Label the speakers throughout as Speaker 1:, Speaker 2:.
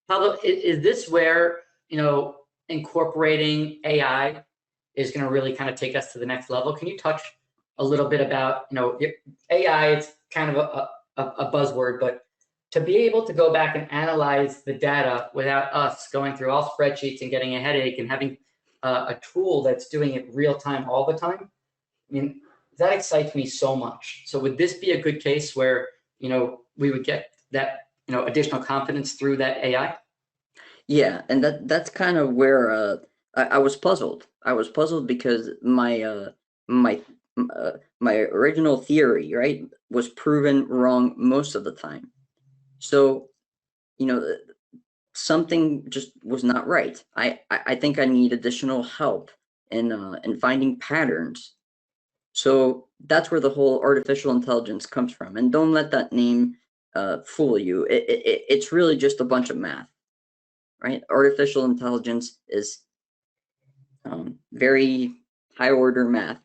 Speaker 1: Pablo, is this where, incorporating AI is going to really kind of take us to the next level? Can you touch a little bit about, AI? It's kind of a buzzword, but to be able to go back and analyze the data without us going through all spreadsheets and getting a headache and having a tool that's doing it real time all the time, I mean, that excites me so much. So would this be a good case where, we would get that, additional confidence through that AI?
Speaker 2: Yeah, and that's kind of where I was puzzled. I was puzzled because my my original theory, right, was proven wrong most of the time. So, you know, something just was not right. I think I need additional help in finding patterns. So that's where the whole artificial intelligence comes from. And don't let that name fool you. It's really just a bunch of math, right? Artificial intelligence is very high order math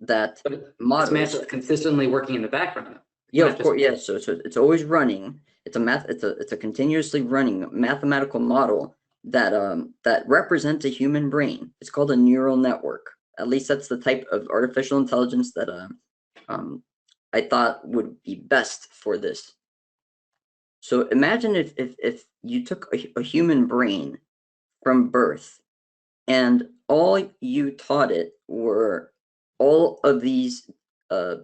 Speaker 2: that
Speaker 1: But it's
Speaker 2: models.
Speaker 1: massive, consistently working in the background.
Speaker 2: Yeah, of course. Yeah. So it's always running. It's a math. It's a continuously running mathematical model that represents a human brain. It's called a neural network. At least that's the type of artificial intelligence that I thought would be best for this. So imagine if you took a human brain from birth and all you taught it were all of these uh,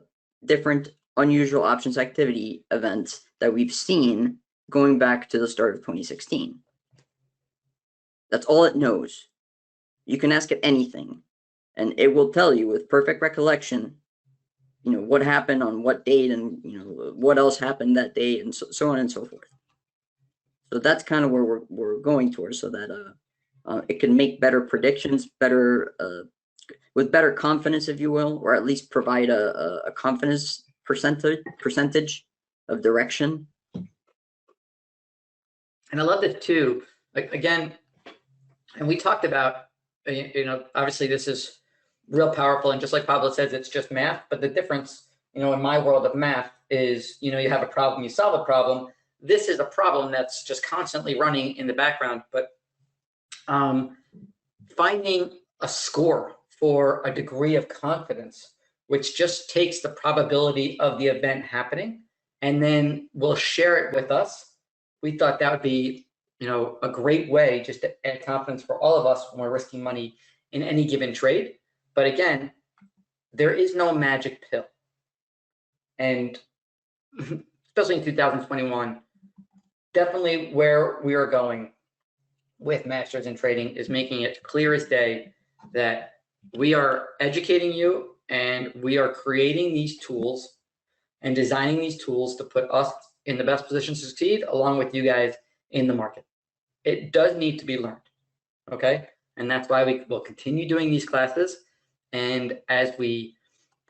Speaker 2: different unusual options activity events that we've seen going back to the start of 2016. That's all it knows. You can ask it anything, and it will tell you with perfect recollection, what happened on what date and, what else happened that day and so on and so forth. So that's kind of where we're going towards, so that it can make better predictions, with better confidence, if you will, or at least provide a confidence percentage of direction.
Speaker 1: And I love it too. Like, again, and we talked about, obviously this is real powerful, and just like Pablo says, it's just math. But the difference, in my world of math is, you have a problem, you solve a problem. This is a problem that's just constantly running in the background. But finding a score for a degree of confidence, which just takes the probability of the event happening and then will share it with us. We thought that would be, a great way just to add confidence for all of us when we're risking money in any given trade. But again, there is no magic pill. And especially in 2021, definitely where we are going with Masters in Trading is making it clear as day that we are educating you and we are creating these tools and designing these tools to put us in the best position to succeed along with you guys in the market. It does need to be learned, okay? And that's why we will continue doing these classes. And as we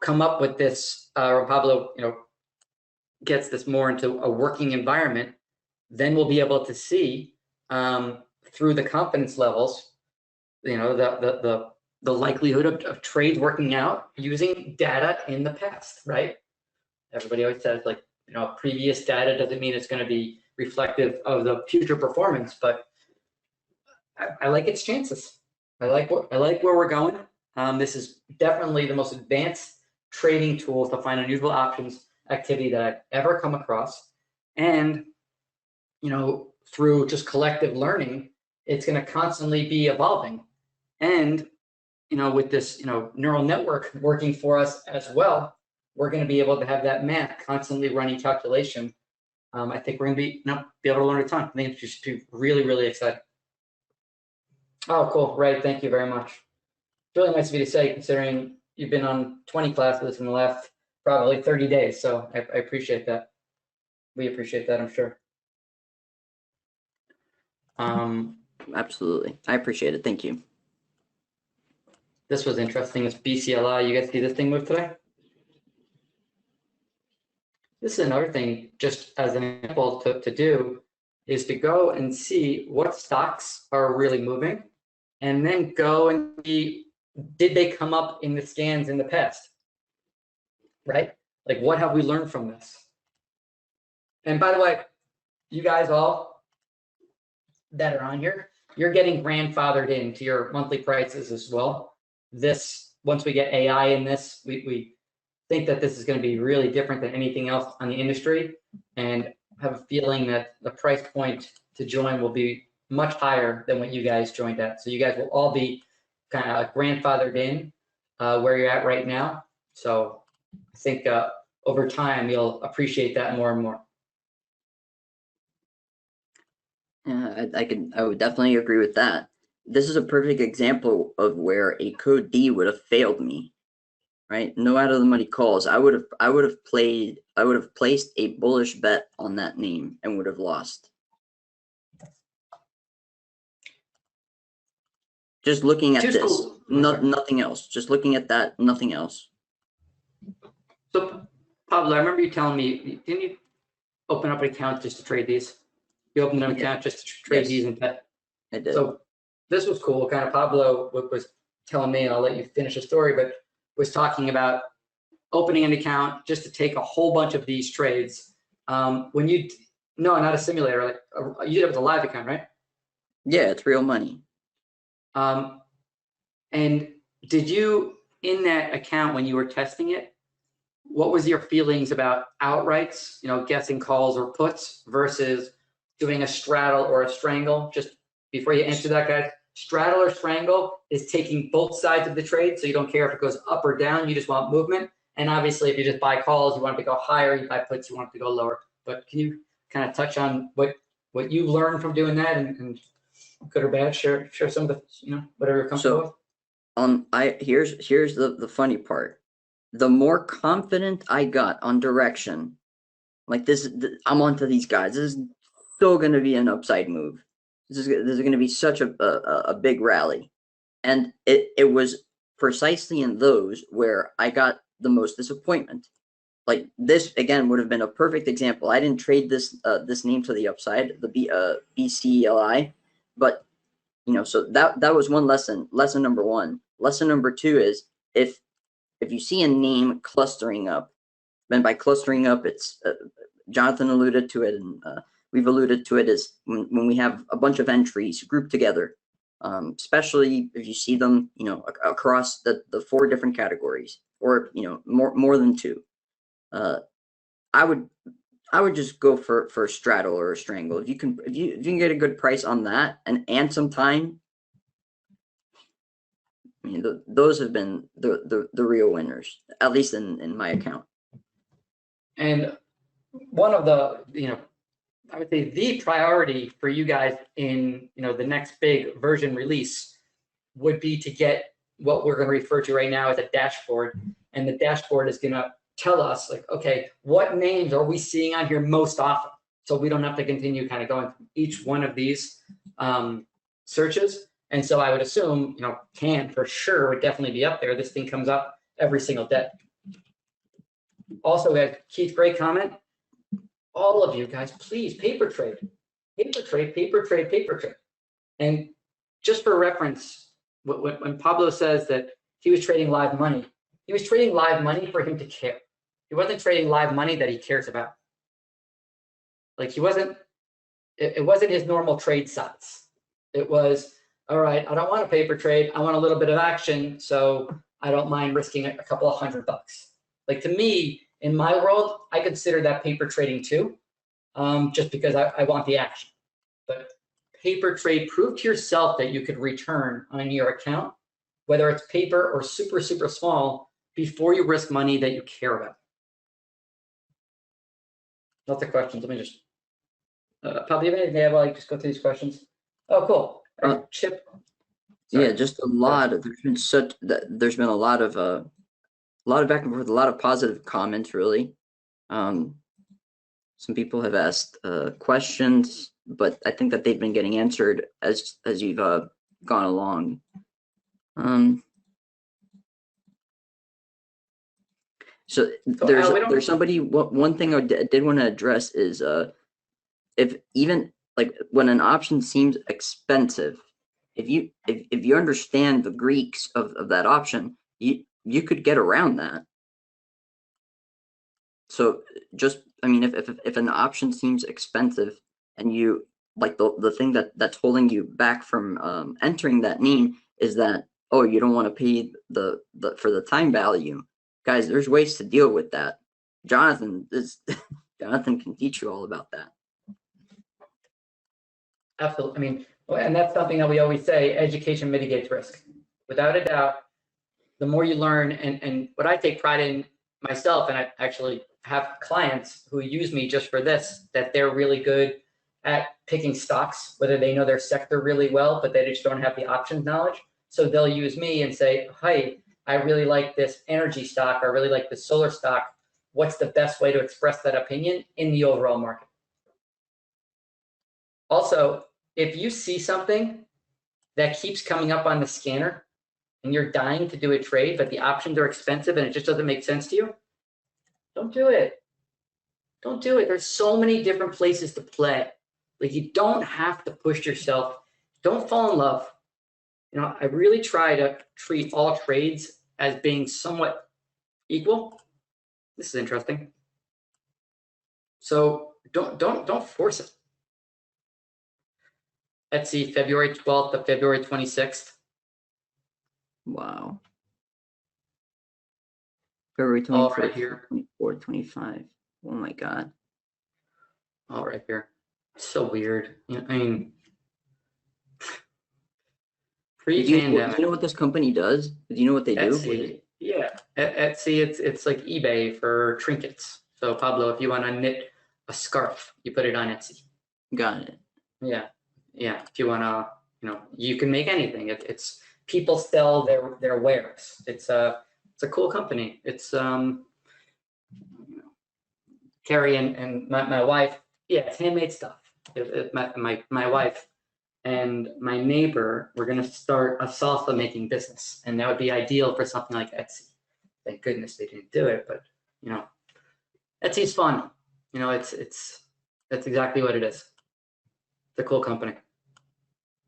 Speaker 1: come up with this, Pablo, gets this more into a working environment, then we'll be able to see through the confidence levels, the likelihood of trades working out using data in the past, right? Everybody always says, like, previous data doesn't mean it's going to be reflective of the future performance, but I like its chances. I like where we're going. This is definitely the most advanced trading tools to find unusual options activity that I've ever come across. And, through just collective learning, it's going to constantly be evolving. And, with this, neural network working for us as well, we're going to be able to have that math constantly running calculation. I think we're going to be able to learn a ton. I think it's just really, really exciting. Oh, cool. Right. Thank you very much. It's really nice of you to say, considering you've been on 20 classes in the last probably 30 days. So I appreciate that. We appreciate that, I'm sure.
Speaker 2: Absolutely. I appreciate it. Thank you.
Speaker 1: This was interesting. It's BCLI. You guys see this thing move today? This is another thing, just as an example to do, is to go and see what stocks are really moving, and then go and see, did they come up in the scans in the past, right? Like, what have we learned from this? And by the way, you guys all, that are on here, you're getting grandfathered into your monthly prices as well. This, once we get AI in this, we think that this is going to be really different than anything else on the industry, and have a feeling that the price point to join will be much higher than what you guys joined at. So you guys will all be kind of grandfathered in where you're at right now. So I think over time you'll appreciate that more and more.
Speaker 2: Yeah, I would definitely agree with that. This is a perfect example of where a code D would have failed me, right? No out of the money calls. I would have placed a bullish bet on that name and would have lost. Just looking at this, nothing else. Just looking at that, nothing else.
Speaker 1: So Pablo, I remember you telling me, didn't you open up an account just to trade these? You opened an account just to trade these and bet.
Speaker 2: I did.
Speaker 1: So this was cool. Kind of Pablo was telling me, and I'll let you finish the story, but was talking about opening an account just to take a whole bunch of these trades. When you, no, not a simulator, like you did it with a live account, right?
Speaker 2: Yeah, it's real money.
Speaker 1: And did you, in that account when you were testing it, what was your feelings about outrights, guessing calls or puts versus doing a straddle or a strangle? Just before you answer that, guys, straddle or strangle is taking both sides of the trade. So you don't care if it goes up or down, you just want movement. And obviously if you just buy calls, you want it to go higher, you buy puts, you want it to go lower. But can you kind of touch on what you learned from doing that, and good or bad, share some of the, whatever you're comfortable with?
Speaker 2: Here's the funny part. The more confident I got on direction, like this, I'm onto these guys. This is still going to be an upside move. This is going to be such a big rally, and it was precisely in those where I got the most disappointment. Like this again would have been a perfect example. I didn't trade this name to the upside, the BCLI, but so that was one lesson. Lesson number one. Lesson number two is if you see a name clustering up, and by clustering up, it's Jonathan alluded to it, and we've alluded to it, is when we have a bunch of entries grouped together, especially if you see them, across the 4 different categories, or more than 2. I would just go for a straddle or a strangle. If you can get a good price on that and some time, those have been the real winners, at least in my account.
Speaker 1: And one of the, I would say the priority for you guys in, the next big version release would be to get what we're going to refer to right now as a dashboard. And the dashboard is going to tell us, like, okay, what names are we seeing on here most often? So we don't have to continue kind of going through each one of these searches. And so I would assume, CAN for sure would definitely be up there. This thing comes up every single day. Also, guys, Keith, great comment. All of you guys, please, paper trade. And just for reference, when Pablo says that he was trading live money, he was trading live money for him to care. He wasn't trading live money that he cares about. Like it wasn't his normal trade size. It was, all right, I don't want a paper trade. I want a little bit of action, so I don't mind risking a couple of $100. Like, to me, in my world, I consider that paper trading too, just because I want the action. But paper trade, prove to yourself that you could return on your account, whether it's paper or super, super small, before you risk money that you care about. Lots of questions. Let me just, Pablo, do you have anything to add while I just go through these questions? Oh, cool. Chip.
Speaker 2: Sorry. Yeah, just a lot of, there's been a lot of back and forth, a lot of positive comments, really. Some people have asked questions, but I think that they've been getting answered as you've gone along. So there's somebody. One thing I did want to address is if even like when an option seems expensive, if you understand the Greeks of that option, you could get around that. So just, I mean, if an option seems expensive and you like the thing that's holding you back from entering that name is that, oh, you don't want to pay the for the time value. Guys, there's ways to deal with that. Jonathan Jonathan can teach you all about that.
Speaker 1: Absolutely. I mean, and that's something that we always say, education mitigates risk. Without a doubt, the more you learn, and what I take pride in myself, and I actually have clients who use me just for this, that they're really good at picking stocks, whether they know their sector really well, but they just don't have the options knowledge. So they'll use me and say, hey, I really like this energy stock, or I really like this solar stock. What's the best way to express that opinion in the overall market? Also, if you see something that keeps coming up on the scanner and you're dying to do a trade, but the options are expensive and it just doesn't make sense to you, don't do it. Don't do it. There's so many different places to play. Like, you don't have to push yourself. Don't fall in love. You know, I really try to treat all trades as being somewhat equal. This is interesting. So don't force it. Etsy, February 12th to February 26th.
Speaker 2: Wow. February
Speaker 1: All
Speaker 2: 24th,
Speaker 1: right here.
Speaker 2: 24, 25. Oh my God.
Speaker 1: All right here. So weird. You know, I mean,
Speaker 2: Do you
Speaker 1: pre-pandemic,
Speaker 2: know what this company does? Do you know what they do?
Speaker 1: Etsy, yeah, Etsy, it's like eBay for trinkets. So Pablo, if you want to knit a scarf, you put it on Etsy.
Speaker 2: Got it.
Speaker 1: Yeah, yeah. If you want to, you know, you can make anything. It's people sell their wares. It's a cool company. It's you know, Carrie and my wife. Yeah, it's handmade stuff. My wife and my neighbor were going to start a salsa making business, and that would be ideal for something like Etsy. Thank goodness they didn't do it, but you know, Etsy's fun. You know, that's exactly what it is. It's a cool company.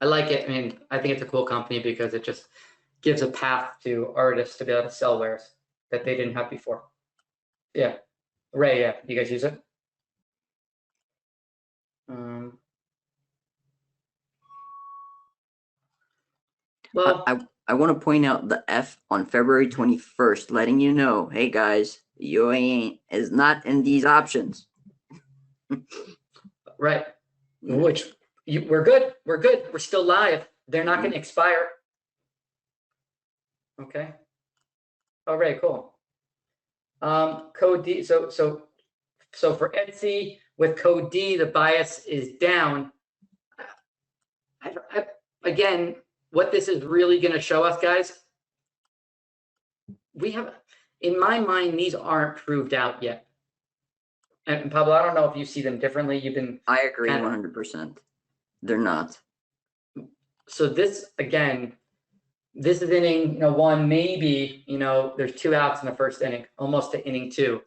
Speaker 1: I like it. I mean, I think it's a cool company because it just gives a path to artists to be able to sell wares that they didn't have before. Yeah, Ray, yeah, you guys use it? Well,
Speaker 2: I want to point out the F on February 21st, letting you know, hey guys, UAE is not in these options.
Speaker 1: right. Which we're good. We're good. We're still live. They're not going to expire. Okay. All right. Cool. Code D. So for Etsy with code D, the bias is down. Again, what this is really going to show us, guys, we have, in my mind, these aren't proved out yet. And Pablo, I don't know if you see them differently. You've been.
Speaker 2: I agree 100%. They're not.
Speaker 1: So this, again, this is inning, you know, one, maybe, you know, there's 2 outs in the first inning, almost to inning 2,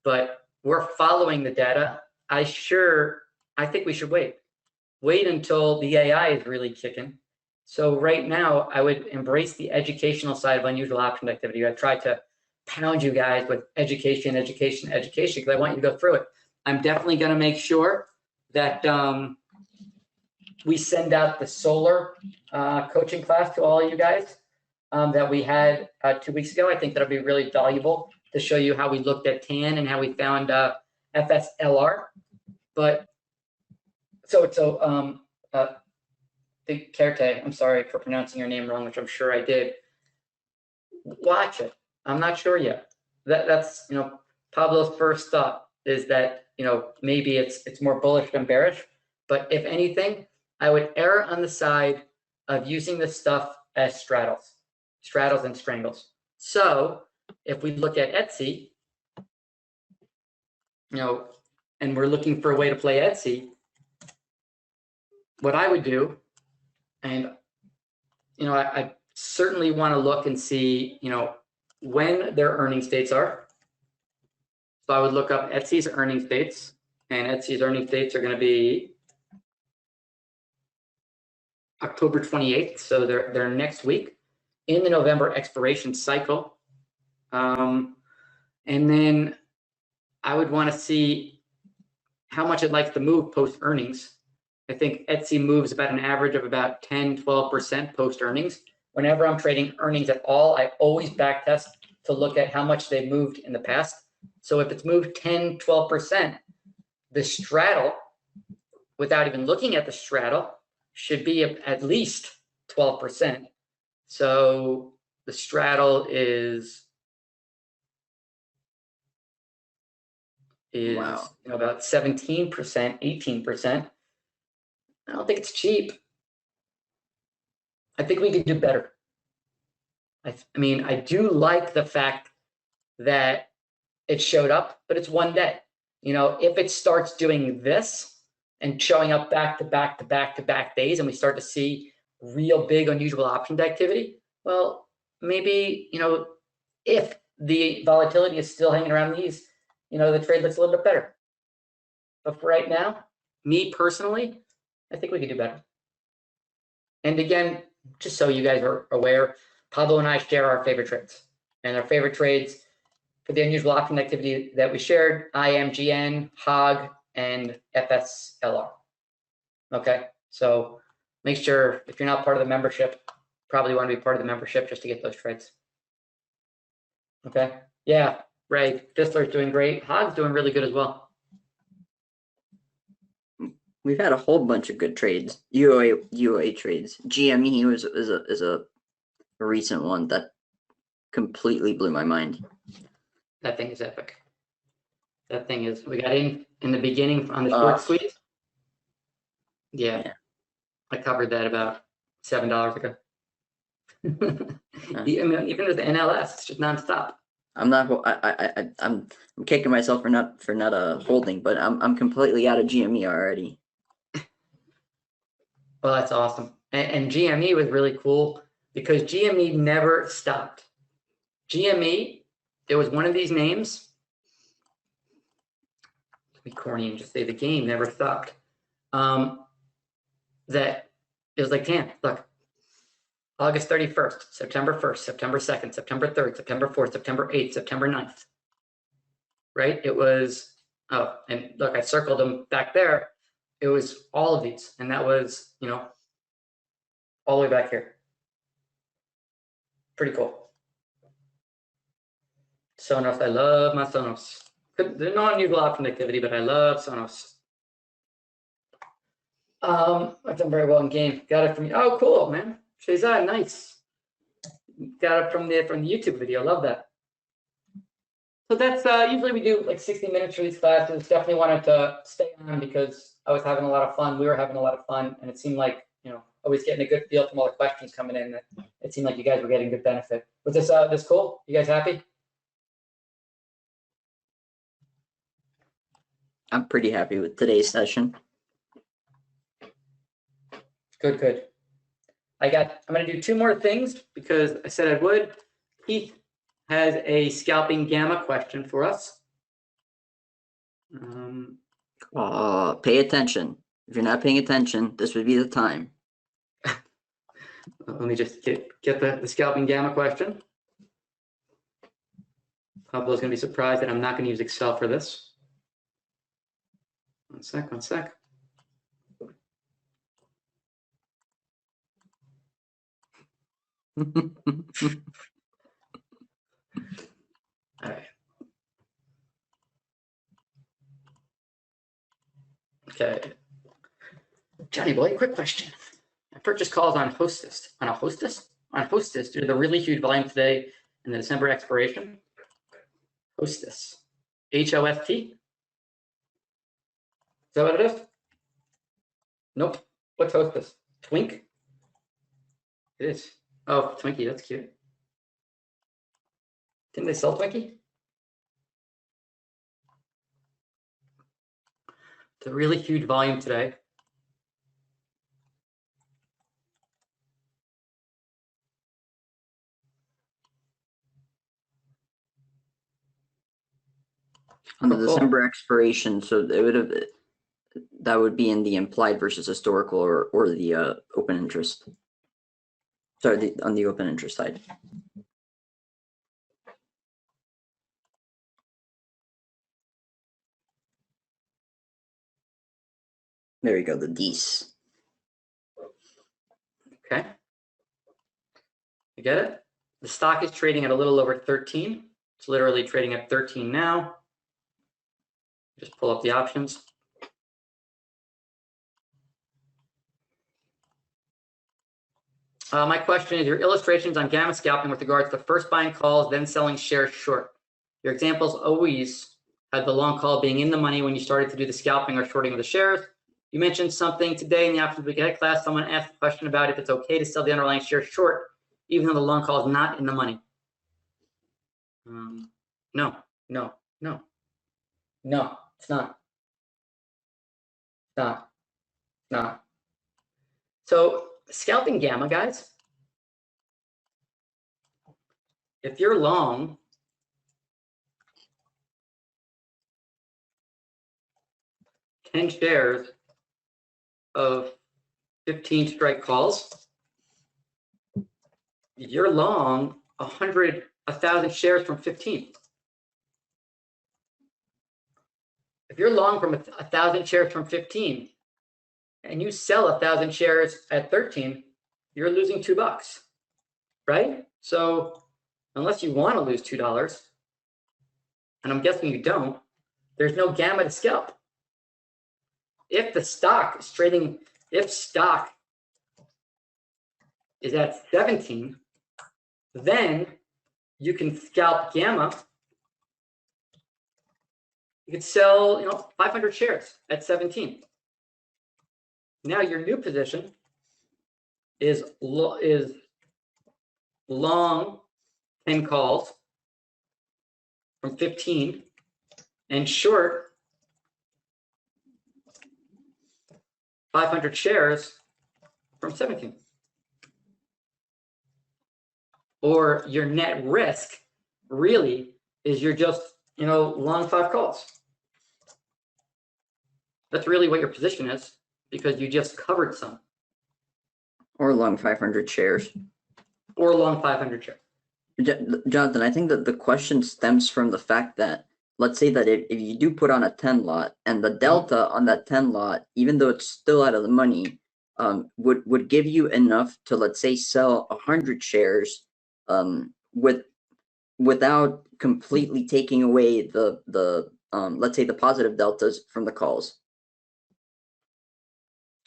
Speaker 1: but we're following the data. I think we should wait until the AI is really kicking. So right now, I would embrace the educational side of unusual option activity. I try to pound you guys with education, because I want you to go through it. I'm definitely going to make sure that we send out the solar coaching class to all you guys that we had 2 weeks ago. I think that'll be really valuable to show you how we looked at TAN and how we found FSLR. But Big Kerte, I'm sorry for pronouncing your name wrong, which I'm sure I did. Watch it. I'm not sure yet. That's, you know, Pablo's first thought is that, you know, maybe it's more bullish than bearish. But if anything, I would err on the side of using this stuff as straddles and strangles. So if we look at Etsy, you know, and we're looking for a way to play Etsy, what I would do, and, you know, I certainly want to look and see, you know, when their earnings dates are. So I would look up Etsy's earnings dates, and Etsy's earnings dates are going to be October 28th. So they're next week in the November expiration cycle. And then I would want to see how much it likes to move post earnings. I think Etsy moves about an average of about 10-12% post earnings. Whenever I'm trading earnings at all, I always back test to look at how much they've moved in the past. So if it's moved 10-12%, the straddle, without even looking at the straddle, should be at least 12%. So the straddle is
Speaker 2: Wow.
Speaker 1: about 17%, 18%. I don't think it's cheap. I think we could do better. I mean, I do like the fact that it showed up, but it's one day. If it starts doing this and showing up back to back to back to back days, and we start to see real big unusual options activity, well, maybe, if the volatility is still hanging around these, the trade looks a little bit better. But for right now, me personally, I think we could do better. And again, just so you guys are aware, Pablo and I share our favorite trades. And our favorite trades for the unusual option activity that we shared, IMGN, HOG, and FSLR. Okay, so make sure if you're not part of the membership, probably want to be part of the membership just to get those trades. Okay, yeah, right. Fissler's doing great. HOG's doing really good as well.
Speaker 2: We've had a whole bunch of good trades, UA trades. GME is a recent one that completely blew my mind.
Speaker 1: That thing is epic. That thing is. We got in the beginning on the short squeeze. Yeah, I covered that about $7 ago. Even with the NLS, it's just nonstop.
Speaker 2: I'm kicking myself for not holding, but I'm completely out of GME already.
Speaker 1: Well, that's awesome. And GME was really cool because GME never stopped. GME, there was one of these names. Let me corny and just say the game never stopped. That it was like, damn, look, August 31st, September 1st, September 2nd, September 3rd, September 4th, September 8th, September 9th. Right? It was, and look, I circled them back there. It was all of these. And that was, all the way back here. Pretty cool. Sonos, I love my Sonos. There's no unusual option activity, but I love Sonos. I've done very well in game. Got it from, oh, cool, man. Shazad, nice. Got it from the YouTube video. Love that. So that's usually we do like 60 minutes for these classes. Definitely wanted to stay on because I was having a lot of fun. We were having a lot of fun, and it seemed like I was getting a good feel from all the questions coming in. It seemed like you guys were getting good benefit. Was this cool? You guys happy?
Speaker 2: I'm pretty happy with today's session.
Speaker 1: Good, good. I'm going to do 2 more things because I said I would. Keith has a scalping gamma question for us.
Speaker 2: Pay attention. If you're not paying attention, this would be the time.
Speaker 1: Let me just get the scalping gamma question. Pablo's going to be surprised that I'm not going to use Excel for this. One sec. All right. Okay. Johnny boy, quick question. I purchased calls on Hostess. On Hostess due to the really huge volume today and the December expiration. Hostess. HOST? Is that what it is? Nope. What's Hostess? Twink? It is. Oh, Twinkie, that's cute. Didn't they sell Twinkie? It's a really huge volume today.
Speaker 2: On the December expiration, so that would be in the implied versus historical or the open interest. Sorry, on the open interest side. There you go, the D's.
Speaker 1: Okay. You get it? The stock is trading at a little over 13. It's literally trading at 13 now. Just pull up the options. My question is, your illustrations on gamma scalping with regards to first buying calls, then selling shares short. Your examples always had the long call being in the money when you started to do the scalping or shorting of the shares. You mentioned something today in the Options Week Ahead class. Someone asked a question about if it's okay to sell the underlying shares short, even though the long call is not in the money. No, it's not. So scalping gamma, guys, if you're long, ten shares of 15 strike calls, you're long 1,000 shares from 15. If you're long from 1,000 shares from 15 and you sell 1,000 shares at 13, you're losing $2, right? So unless you want to lose $2, and I'm guessing you don't, there's no gamma to scalp. If the stock is trading, if stock is at 17, then you can scalp gamma. You could sell, 500 shares at 17. Now your new position is long 10 calls from 15 and short 500 shares from 17. Or your net risk really is you're just, long 5 calls. That's really what your position is, because you just covered some.
Speaker 2: Or long 500 shares.
Speaker 1: Or long 500 shares.
Speaker 2: Jonathan, I think that the question stems from the fact that, let's say that if you do put on a 10 lot and the delta on that 10 lot, even though it's still out of the money, would give you enough to, let's say, sell 100 shares without completely taking away the let's say the positive deltas from the calls.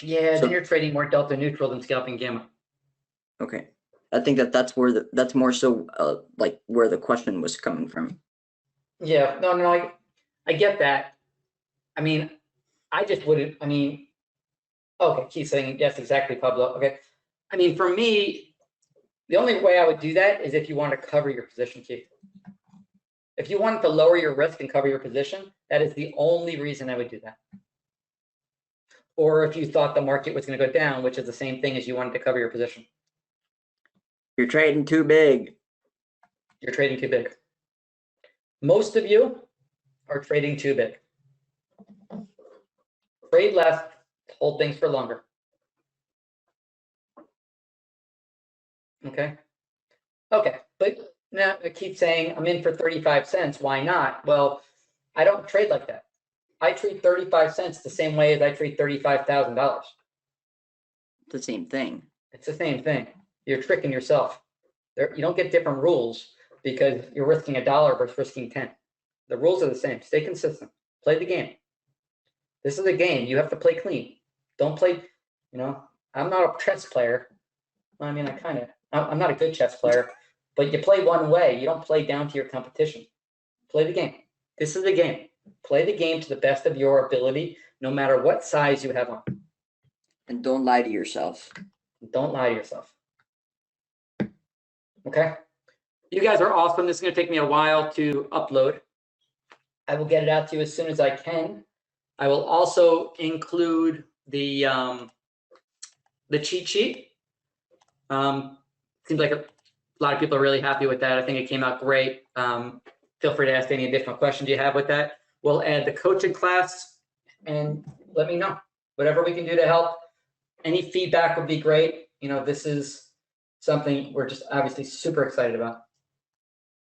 Speaker 1: Yeah, then you're trading more delta neutral than scalping gamma.
Speaker 2: Okay, I think that's where that's more so like where the question was coming from.
Speaker 1: Yeah, no, I get that. I mean, I just wouldn't. I mean, okay, keep saying yes, exactly, Pablo. Okay, I mean, for me, the only way I would do that is if you want to cover your position, Keith. If you want to lower your risk and cover your position, that is the only reason I would do that. Or if you thought the market was going to go down, which is the same thing as you wanted to cover your position.
Speaker 2: You're trading too big.
Speaker 1: You're trading too big. Most of you are trading too big. Trade less, hold things for longer. Okay. Okay, but now I keep saying I'm in for 35 cents. Why not? Well, I don't trade like that. I treat 35 cents the same way as I treat $35,000.
Speaker 2: The same thing.
Speaker 1: It's the same thing. You're tricking yourself. You don't get different rules because you're risking $1 versus risking 10. The rules are the same. Stay consistent. Play the game. This is a game. You have to play clean. Don't play, I'm not a chess player. I mean, I'm not a good chess player, but you play one way. You don't play down to your competition. Play the game. This is the game. Play the game to the best of your ability, no matter what size you have on.
Speaker 2: And don't lie to yourself.
Speaker 1: Don't lie to yourself. Okay? You guys are awesome. This is going to take me a while to upload. I will get it out to you as soon as I can. I will also include the cheat sheet. Seems like a lot of people are really happy with that. I think it came out great. Feel free to ask any additional questions you have with that. We'll add the coaching class and let me know. Whatever we can do to help. Any feedback would be great. This is something we're just obviously super excited about.